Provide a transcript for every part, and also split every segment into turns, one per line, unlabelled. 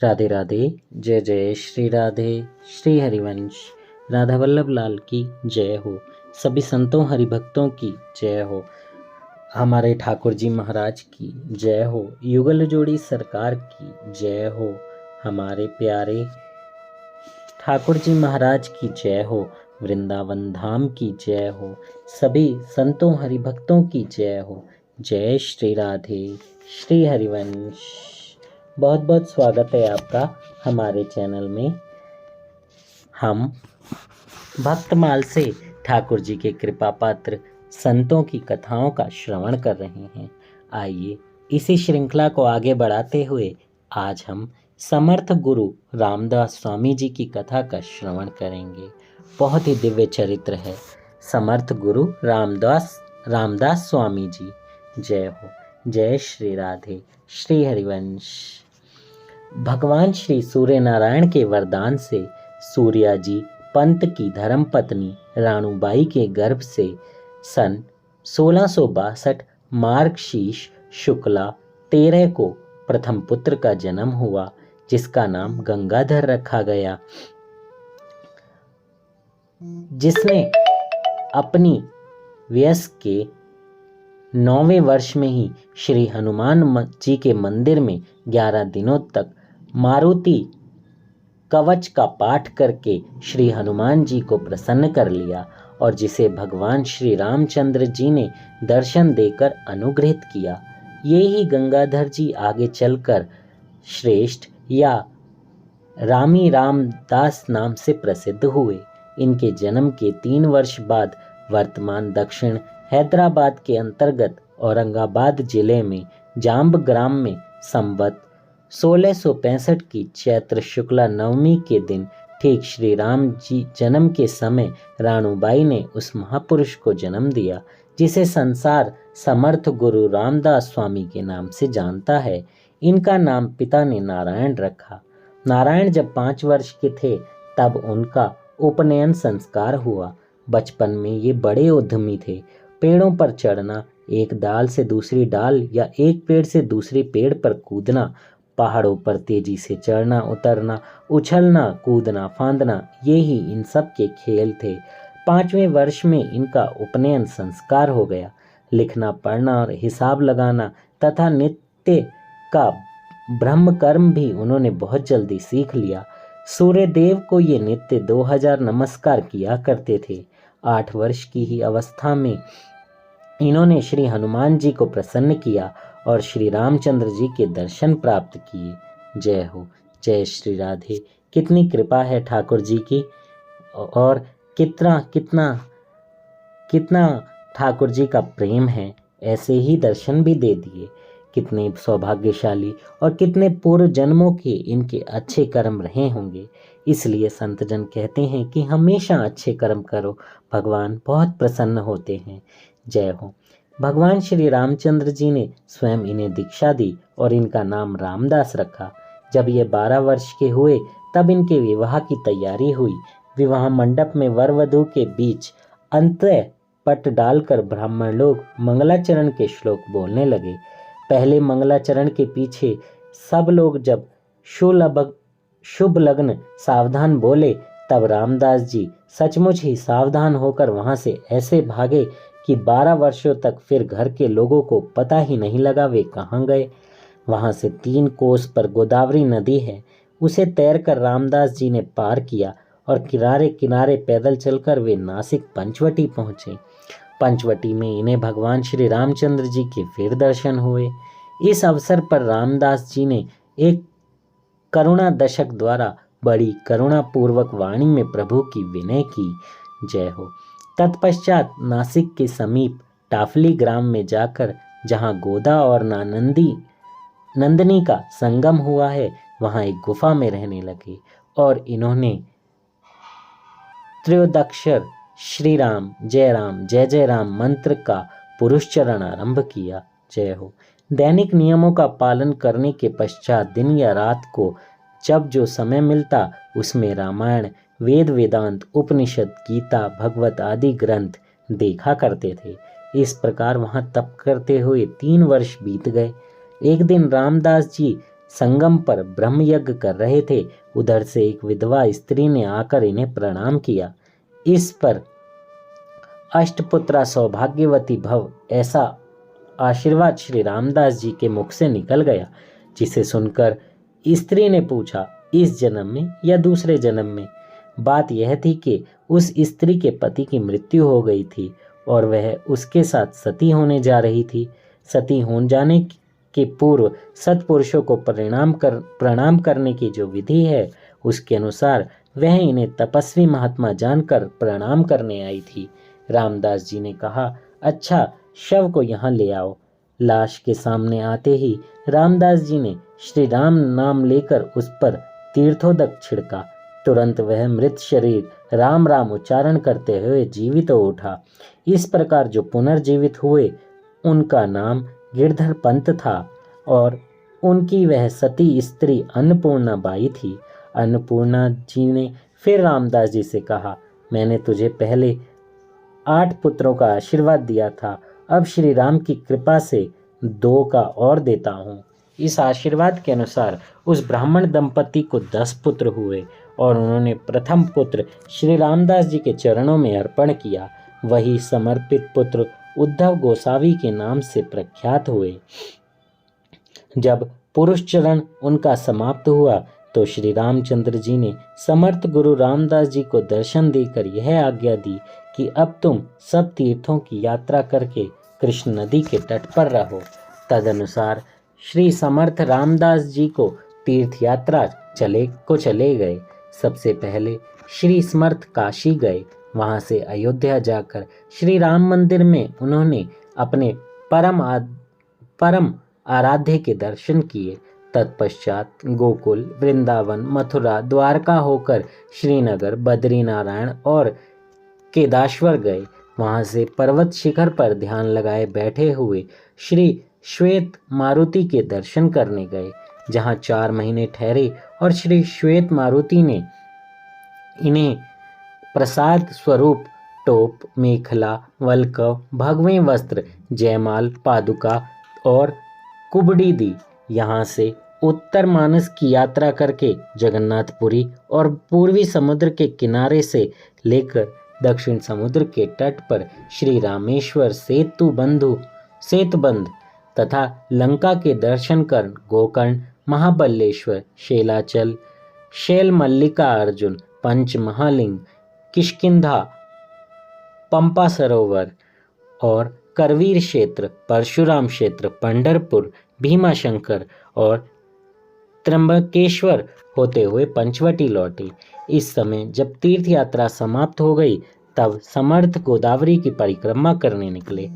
राधे राधे। जय जय श्री राधे। श्री हरिवंश। राधा वल्लभ लाल की जय हो। सभी संतों हरिभक्तों की जय हो। हमारे ठाकुर जी महाराज की जय हो। युगल जोड़ी सरकार की जय हो। हमारे प्यारे ठाकुर जी महाराज की जय हो। वृंदावन धाम की जय हो। सभी संतों हरिभक्तों की जय हो। जय श्री राधे। श्री हरिवंश। बहुत बहुत स्वागत है आपका हमारे चैनल में। हम भक्तमाल से ठाकुर जी के कृपा पात्र संतों की कथाओं का श्रवण कर रहे हैं। आइए इसी श्रृंखला को आगे बढ़ाते हुए आज हम समर्थ गुरु रामदास स्वामी जी की कथा का श्रवण करेंगे। बहुत ही दिव्य चरित्र है समर्थ गुरु रामदास स्वामी जी। जय हो। जय श्री राधे। श्री हरिवंश। भगवान श्री सूर्य नारायण के वरदान से सूर्या जी पंत की धर्मपत्नी राणूबाई के गर्भ से सन 1662 मार्गशीर्ष शुक्ला 13 को प्रथम पुत्र का जन्म हुआ, जिसका नाम गंगाधर रखा गया, जिसने अपनी वयस्क के 9वें वर्ष में ही श्री हनुमान जी के मंदिर में 11 दिनों तक मारुति कवच का पाठ करके श्री हनुमान जी को प्रसन्न कर लिया और जिसे भगवान श्री रामचंद्र जी ने दर्शन देकर अनुग्रहित किया। ये ही गंगाधर जी आगे चलकर श्रेष्ठ या रामी रामदास नाम से प्रसिद्ध हुए। इनके जन्म के 3 वर्ष बाद वर्तमान दक्षिण हैदराबाद के अंतर्गत औरंगाबाद जिले में जाम्ब ग्राम में संवत 1665 की चैत्र शुक्ला नवमी के दिन ठीक श्री राम जी जन्म के समय राणूबाई ने उस महापुरुष को जन्म दिया जिसे संसार समर्थ गुरु रामदास स्वामी के नाम से जानता है। इनका नाम पिता ने नारायण रखा। नारायण जब 5 वर्ष के थे तब उनका उपनयन संस्कार हुआ। बचपन में ये बड़े उद्यमी थे। पेड़ों पर चढ़ना, एक डाल से दूसरी डाल या एक पेड़ से दूसरे पेड़ पर कूदना, पहाड़ों पर तेजी से चढ़ना उतरना, उछलना कूदना फांदना, ये ही इन सब के खेल थे। 5वें वर्ष में इनका उपनयन संस्कार हो गया। लिखना पढ़ना और हिसाब लगाना तथा नित्य का ब्रह्म कर्म भी उन्होंने बहुत जल्दी सीख लिया। सूर्य देव को ये नित्य 2000 नमस्कार किया करते थे। 8 वर्ष की ही अवस्था में इन्होंने श्री हनुमान जी को प्रसन्न किया और श्री रामचंद्र जी के दर्शन प्राप्त किए। जय हो। जय श्री राधे। कितनी कृपा है ठाकुर जी की और कितना कितना कितना ठाकुर जी का प्रेम है। ऐसे ही दर्शन भी दे दिए। कितने सौभाग्यशाली और कितने पूर्व जन्मों के इनके अच्छे कर्म रहे होंगे। इसलिए संतजन कहते हैं कि हमेशा अच्छे कर्म करो, भगवान बहुत प्रसन्न होते हैं। जय हो। भगवान श्री रामचंद्र जी ने स्वयं इन्हें दीक्षा दी और इनका नाम रामदास रखा। जब ये 12 वर्ष के हुए तब इनके विवाह की तैयारी हुई। विवाह मंडप में वर वधू के बीच अंतः पट डालकर ब्राह्मण लोग मंगलाचरण के श्लोक बोलने लगे। पहले मंगलाचरण के पीछे सब लोग जब शुभ लग्न सावधान बोले तब रामदास जी सचमुच ही सावधान होकर वहां से ऐसे भागे कि 12 वर्षों तक फिर घर के लोगों को पता ही नहीं लगा वे कहाँ गए। वहां से 3 कोस पर गोदावरी नदी है, उसे तैरकर रामदास जी ने पार किया और किनारे किनारे पैदल चलकर वे नासिक पंचवटी पहुंचे। पंचवटी में इन्हें भगवान श्री रामचंद्र जी के फिर दर्शन हुए। इस अवसर पर रामदास जी ने एक करुणा दशक द्वारा बड़ी करुणा पूर्वक वाणी में प्रभु की विनय की। जय हो। तत्पश्चात नासिक के समीप टाफली ग्राम में जाकर जहाँ गोदा और नंदनी का संगम हुआ है वहाँ एक गुफा में रहने लगे और इन्होंने त्रयोदक्षर श्री राम जय जय राम मंत्र का पुरुषचरण आरंभ किया। जय हो। दैनिक नियमों का पालन करने के पश्चात दिन या रात को जब जो समय मिलता उसमें रामायण, वेद वेदांत, उपनिषद, गीता, भगवत आदि ग्रंथ देखा करते थे। इस प्रकार वहां तप करते हुए 3 वर्ष बीत गए। एक दिन रामदास जी संगम पर ब्रह्म यज्ञ कर रहे थे, उधर से एक विधवा स्त्री ने आकर इन्हें प्रणाम किया। इस पर अष्टपुत्रा सौभाग्यवती भव ऐसा आशीर्वाद श्री रामदास जी के मुख से निकल गया, जिसे सुनकर स्त्री ने पूछा, इस जन्म में या दूसरे जन्म में? बात यह थी कि उस स्त्री के पति की मृत्यु हो गई थी और वह उसके साथ सती होने जा रही थी। सती हो जाने के पूर्व सत्पुरुषों को प्रणाम करने की जो विधि है, उसके अनुसार वह इन्हें तपस्वी महात्मा जानकर प्रणाम करने आई थी। रामदास जी ने कहा, अच्छा, शव को यहाँ ले आओ। लाश के सामने आते ही रामदास जी ने श्री राम नाम लेकर उस पर तीर्थोदक छिड़का। तुरंत वह मृत शरीर राम राम उच्चारण करते हुए जीवित हो उठा। इस प्रकार जो पुनर्जीवित हुए उनका नाम गिरधर पंत था और उनकी वह सती स्त्री अन्नपूर्णा बाई थी। अन्नपूर्णा जी ने फिर रामदास जी से कहा, मैंने तुझे पहले 8 पुत्रों का आशीर्वाद दिया था, अब श्री राम की कृपा से 2 का और देता हूँ। इस आशीर्वाद के अनुसार उस ब्राह्मण दंपति को 10 पुत्र हुए और उन्होंने प्रथम पुत्र श्री रामदास जी के चरणों में अर्पण किया। वही समर्पित पुत्र उद्धव गोसावी के नाम से प्रख्यात हुए। जब पुरुष चरण उनका समाप्त हुआ तो श्री रामचंद्र जी ने समर्थ गुरु रामदास जी को दर्शन देकर यह आज्ञा दी कि अब तुम सब तीर्थों की यात्रा करके कृष्ण नदी के तट पर रहो। तदनुसार श्री समर्थ रामदास जी को तीर्थ यात्रा चले गए। सबसे पहले श्री समर्थ काशी गए। वहां से अयोध्या जाकर श्री राम मंदिर में उन्होंने अपने परम आराध्य के दर्शन किए। तत्पश्चात गोकुल, वृंदावन, मथुरा, द्वारका होकर श्रीनगर, बद्रीनारायण और केदारेश्वर गए। वहां से पर्वत शिखर पर ध्यान लगाए बैठे हुए श्री श्वेत मारुति के दर्शन करने गए, जहां 4 महीने ठहरे और श्री श्वेत मारुति ने इन्हें प्रसाद स्वरूप टोप, मेखला, वल्कव, भगवे वस्त्र, जयमाल, पादुका और कुबड़ी दी। यहाँ से उत्तर मानस की यात्रा करके जगन्नाथपुरी और पूर्वी समुद्र के किनारे से लेकर दक्षिण समुद्र के तट पर श्री रामेश्वर सेतुबंध तथा लंका के दर्शन कर गोकर्ण, महाबलेश्वर, शेलाचल, शैल मल्लिका अर्जुन, पंच महालिंग, किष्किंधा, पंपा सरोवर और करवीर क्षेत्र, परशुराम क्षेत्र, पंढरपुर, भीमाशंकर और त्र्यंबकेश्वर होते हुए पंचवटी लौटे। इस समय जब तीर्थ यात्रा समाप्त हो गई तब समर्थ गोदावरी की परिक्रमा करने निकले।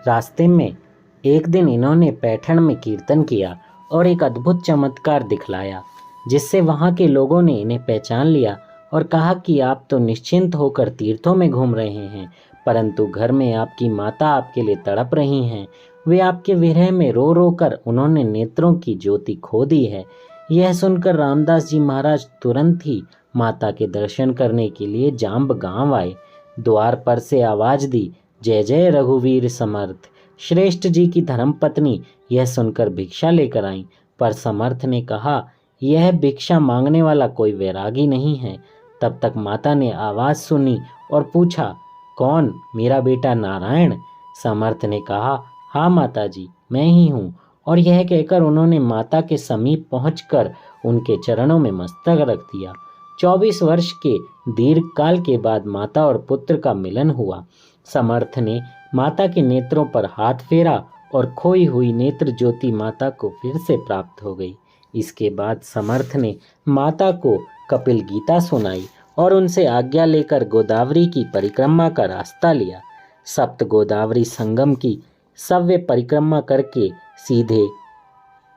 रास्ते में एक दिन इन्होंने पैठण में कीर्तन किया और एक अद्भुत चमत्कार दिखलाया, जिससे वहां के लोगों ने इन्हें पहचान लिया और कहा कि आप तो निश्चिंत होकर तीर्थों में घूम रहे हैं, परंतु घर में आपकी माता आपके लिए तड़प रही हैं। वे आपके विरह में रो रो कर उन्होंने नेत्रों की ज्योति खो दी है। यह सुनकर रामदास जी महाराज तुरंत ही माता के दर्शन करने के लिए जाम्ब गांव आए। द्वार पर से आवाज दी, जय जय रघुवीर समर्थ। श्रेष्ठ जी की धर्मपत्नी यह सुनकर भिक्षा लेकर आई, पर समर्थ ने कहा, यह भिक्षा मांगने वाला कोई वैरागी नहीं है। तब तक माता ने आवाज सुनी और पूछा, कौन? मेरा बेटा नारायण? समर्थ ने कहा, हाँ माता जी, मैं ही हूँ। और यह कहकर उन्होंने माता के समीप पहुंचकर उनके चरणों में मस्तक रख दिया। 24 वर्ष के दीर्घ काल के बाद माता और पुत्र का मिलन हुआ। समर्थ ने माता के नेत्रों पर हाथ फेरा और खोई हुई नेत्र ज्योति माता को फिर से प्राप्त हो गई। इसके बाद समर्थ ने माता को कपिल गीता सुनाई और उनसे आज्ञा लेकर गोदावरी की परिक्रमा का रास्ता लिया। सप्त गोदावरी संगम की सव्य परिक्रमा करके सीधे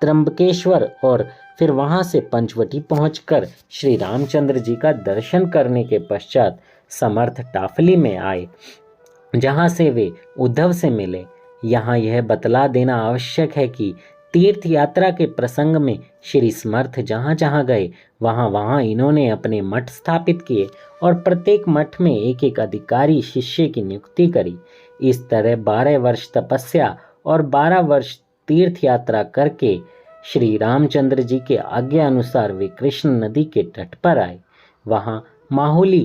त्र्यंबकेश्वर और फिर वहां से पंचवटी पहुंचकर श्री रामचंद्र जी का दर्शन करने के पश्चात समर्थ टाफली में आए, जहां से वे उद्धव से मिले। यहाँ यह बतला देना आवश्यक है कि तीर्थ यात्रा के प्रसंग में श्री समर्थ जहाँ जहाँ गए वहाँ वहाँ इन्होंने अपने मठ स्थापित किए और प्रत्येक मठ में एक एक अधिकारी शिष्य की नियुक्ति करी। इस तरह 12 वर्ष तपस्या और 12 वर्ष तीर्थ यात्रा करके श्री रामचंद्र जी के आज्ञा अनुसार वे कृष्ण नदी के तट पर आए। वहां माहुली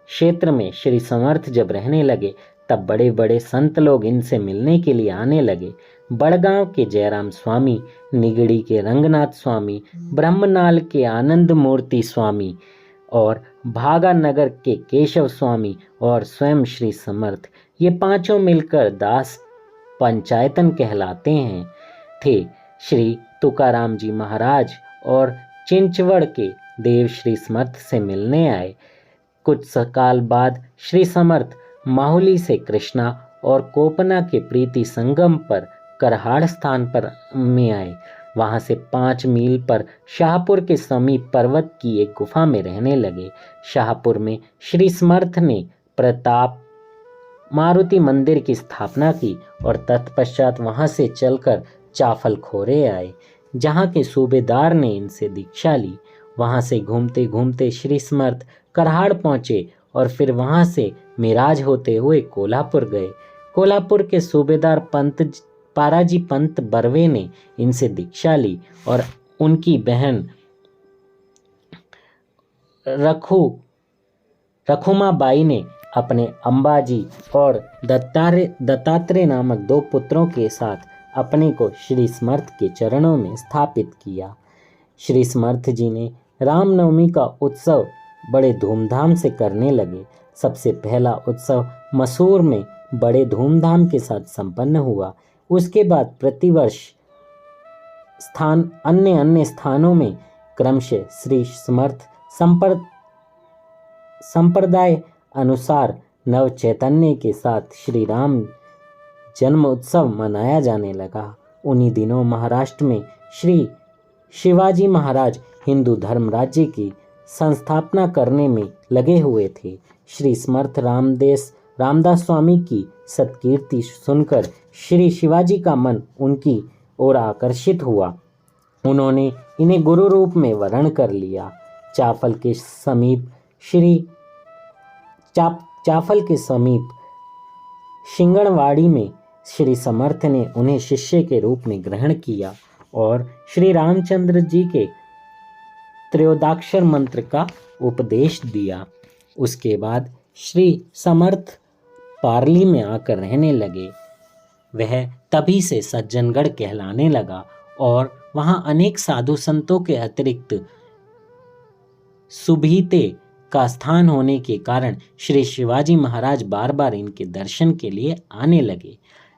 क्षेत्र में श्री समर्थ जब रहने लगे तब बड़े बड़े संत लोग इनसे मिलने के लिए आने लगे। बड़गांव के जयराम स्वामी, निगड़ी के रंगनाथ स्वामी, ब्रह्मनाल के आनंद मूर्ति स्वामी और भागा नगर के केशव स्वामी और स्वयं श्री समर्थ, ये पांचों मिलकर दास पंचायतन कहलाते हैं थे। श्री तुकाराम जी महाराज और चिंचवड़ के देव श्री समर्थ से मिलने आए। कुछ काल बाद श्री समर्थ माहुली से कृष्णा और कोपना के प्रीति संगम पर करहाड़ स्थान पर में आए। वहां से 5 मील पर शाहपुर के समीप पर्वत की एक गुफा में रहने लगे। शाहपुर में श्री समर्थ ने प्रताप मारुति मंदिर की स्थापना की और तत्पश्चात वहां से चलकर चाफल खोरे आए, जहां के सूबेदार ने इनसे दीक्षा ली। वहां से घूमते घूमते श्री समर्थ करहाड़ पहुंचे और फिर वहां से मिराज होते हुए कोल्हापुर गए। कोल्हापुर के सूबेदार पाराजी पंत बर्वे ने इनसे दीक्षा ली और उनकी बहन रखुमाबाई ने अपने अंबाजी और दत्तात्रेय नामक 2 पुत्रों के साथ अपने को श्री समर्थ के चरणों में स्थापित किया। श्री समर्थ जी ने रामनवमी का उत्सव बड़े धूमधाम से करने लगे। सबसे पहला उत्सव मसूर में बड़े धूमधाम के साथ संपन्न हुआ। उसके बाद प्रतिवर्ष अन्य स्थानों में क्रमशः श्री समर्थ संप्रदाय अनुसार नव चैतन्य के साथ श्री राम जन्म उत्सव मनाया जाने लगा। उन्हीं दिनों महाराष्ट्र में श्री शिवाजी महाराज हिंदू धर्म राज्य की संस्थापना करने में लगे हुए थे। श्री समर्थ रामदास स्वामी की सत्कीर्ति सुनकर श्री शिवाजी का मन उनकी ओर आकर्षित हुआ। उन्होंने इन्हें गुरु रूप में वरण कर लिया। चाफल के समीप शिंगणवाड़ी में श्री समर्थ ने उन्हें शिष्य के रूप में ग्रहण किया और श्री रामचंद्र जी के त्रयोदाक्षर मंत्र का उपदेश दिया। उसके बाद श्री समर्थ पार्ली में आकर रहने लगे। वह तभी से सज्जनगढ़ कहलाने लगा और वहां अनेक साधु संतों के अतिरिक्त सुभीते का स्थान होने के कारण श्री शिवाजी महाराज बार बार इनके दर्शन के लिए आने लगे।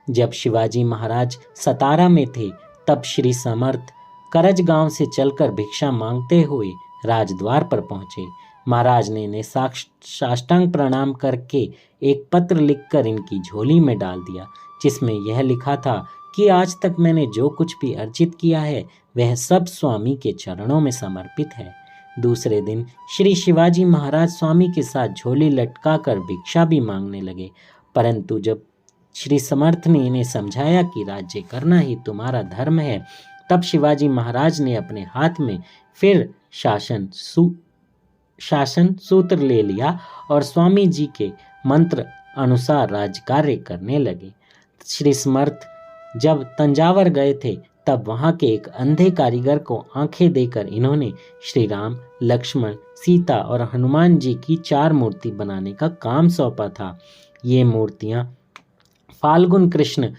जब शिवाजी महाराज सतारा में थे तब श्री समर्थ करज गांव से चलकर भिक्षा मांगते हुए राजद्वार पर पहुंचे। महाराज ने इन्हें साष्टांग प्रणाम करके एक पत्र लिखकर इनकी झोली में डाल दिया, जिसमें यह लिखा था कि आज तक मैंने जो कुछ भी अर्जित किया है वह सब स्वामी के चरणों में समर्पित है। दूसरे दिन श्री शिवाजी महाराज स्वामी के साथ झोली लटकाकर भिक्षा भी मांगने लगे, परंतु जब श्री समर्थ ने इन्हें समझाया कि राज्य करना ही तुम्हारा धर्म है, तब शिवाजी महाराज ने अपने हाथ में फिर शासन सूत्र ले लिया और स्वामी जी के मंत्र अनुसार राज कार्य करने लगे। श्री समर्थ जब तंजावर गए थे तब वहां के एक अंधे कारीगर को आंखें देकर इन्होंने श्री राम, लक्ष्मण, सीता और हनुमान जी की 4 मूर्ति बनाने का काम सौंपा था। ये मूर्तियां फाल्गुन कृष्ण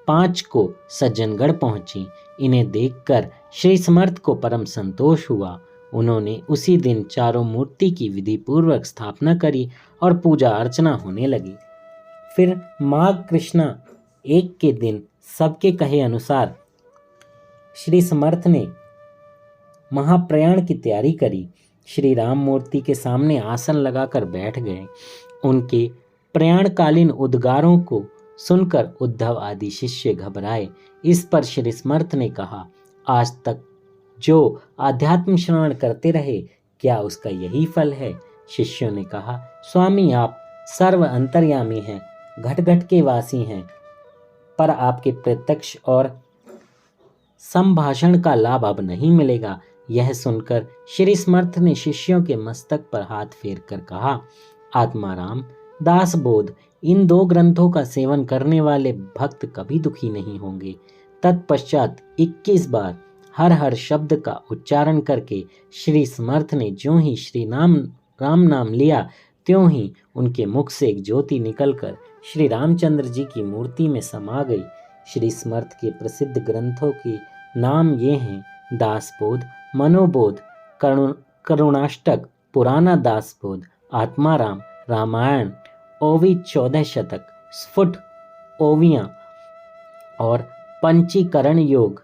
5 को सज्जनगढ़ पहुंची। इन्हें देखकर श्री समर्थ को परम संतोष हुआ। उन्होंने उसी दिन 4 मूर्ति की विधि पूर्वक स्थापना करी और पूजा अर्चना होने लगी। फिर माघ कृष्णा 1 के दिन सबके कहे अनुसार श्री समर्थ ने महाप्रयाण की तैयारी करी। श्री राम मूर्ति के सामने आसन लगाकर बैठ गए। उनके प्रयाणकालीन उद्गारों को सुनकर उद्धव आदि शिष्य घबराए। इस पर श्री समर्थ ने कहा, आज तक जो आध्यात्म श्रवण करते रहे, क्या उसका यही फल है? शिष्यों ने कहा, स्वामी आप सर्व अंतर्यामी हैं, घट घट के वासी हैं, पर आपके प्रत्यक्ष और संभाषण का लाभ अब नहीं मिलेगा। यह सुनकर श्री समर्थ ने शिष्यों के मस्तक पर हाथ फेर कर कहा, आत्माराम, दासबोध, इन 2 ग्रंथों का सेवन करने वाले भक्त कभी दुखी नहीं होंगे। तत्पश्चात 21 बार हर हर शब्द का उच्चारण करके श्री समर्थ ने ज्यों ही श्री राम नाम लिया, त्यों ही उनके मुख से एक ज्योति निकलकर श्री रामचंद्र जी की मूर्ति में समा गई। श्री समर्थ के प्रसिद्ध ग्रंथों के नाम ये हैं: दासबोध, मनोबोध, करुणाष्टक, पुराना दासबोध, आत्माराम, रामायण, ओवी 14 शतक, स्फुट ओवियां और पंचीकरण योग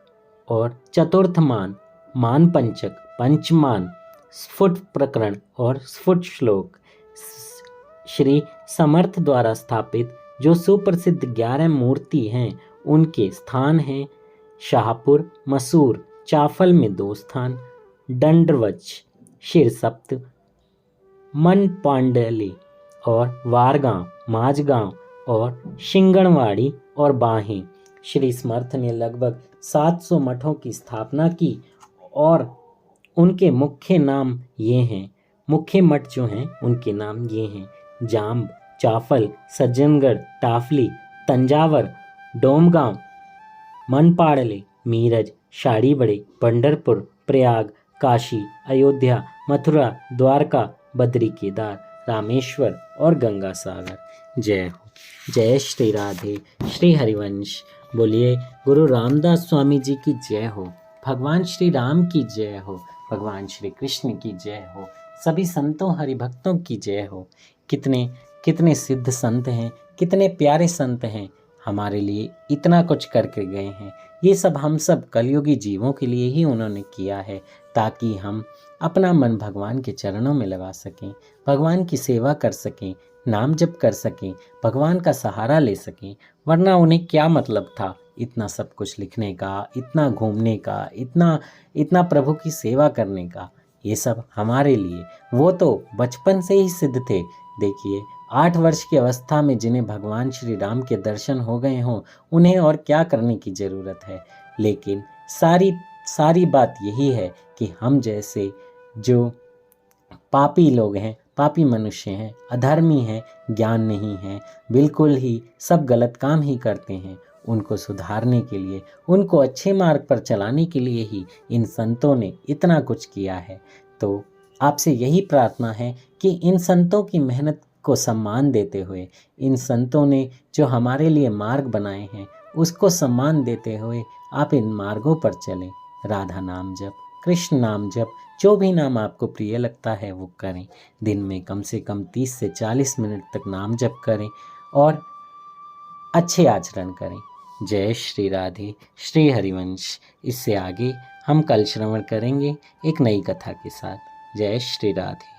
और चतुर्थमान, मान पंचक, पंचमान, स्फुट प्रकरण और स्फुट श्लोक। श्री समर्थ द्वारा स्थापित जो सुप्रसिद्ध 11 मूर्ति हैं उनके स्थान हैं शाहपुर, मसूर, चाफल में 2 स्थान, दंडवच, शिरसप्त, मनपांडली और वारगांव, माझगांव और शिंगणवाड़ी और बाहें। श्री समर्थ ने लगभग 700 मठों की स्थापना की और उनके मुख्य नाम ये हैं, मुख्य मठ जो हैं उनके नाम ये हैं: जाम्ब, चाफल, सज्जनगढ़, टाफली, तंजावर, डोमगांव, मनपाड़ले, मीरज, शाड़ीबड़े, पंढरपुर, प्रयाग, काशी, अयोध्या, मथुरा, द्वारका, बद्री केदार, रामेश्वर और गंगा सागर। जय हो। जय श्री राधे। श्री हरिवंश। बोलिए गुरु रामदास स्वामी जी की जय हो। भगवान श्री राम की जय हो। भगवान श्री कृष्ण की जय हो। सभी संतों हरिभक्तों की जय हो। कितने कितने सिद्ध संत हैं, कितने प्यारे संत हैं, हमारे लिए इतना कुछ करके गए हैं। ये सब हम सब कलयुगी जीवों के लिए ही उन्होंने किया है, ताकि हम अपना मन भगवान के चरणों में लगा सकें, भगवान की सेवा कर सकें, नाम जप कर सकें, भगवान का सहारा ले सकें। वरना उन्हें क्या मतलब था इतना सब कुछ लिखने का, इतना घूमने का, इतना प्रभु की सेवा करने का। ये सब हमारे लिए, वो तो बचपन से ही सिद्ध थे। देखिए 8 वर्ष की अवस्था में जिन्हें भगवान श्री राम के दर्शन हो गए हों, उन्हें और क्या करने की ज़रूरत है। लेकिन सारी बात यही है कि हम जैसे जो पापी लोग हैं, पापी मनुष्य हैं, अधर्मी हैं, ज्ञान नहीं है, बिल्कुल ही सब गलत काम ही करते हैं, उनको सुधारने के लिए, उनको अच्छे मार्ग पर चलाने के लिए ही इन संतों ने इतना कुछ किया है। तो आपसे यही प्रार्थना है कि इन संतों की मेहनत को सम्मान देते हुए, इन संतों ने जो हमारे लिए मार्ग बनाए हैं उसको सम्मान देते हुए आप इन मार्गों पर चलें। राधा नाम जप, कृष्ण नाम जप, जो भी नाम आपको प्रिय लगता है वो करें। दिन में कम से कम 30 से 40 मिनट तक नाम जप करें और अच्छे आचरण करें। जय श्री राधे। श्री हरिवंश। इससे आगे हम कल श्रवण करेंगे एक नई कथा के साथ। जय श्री राधे।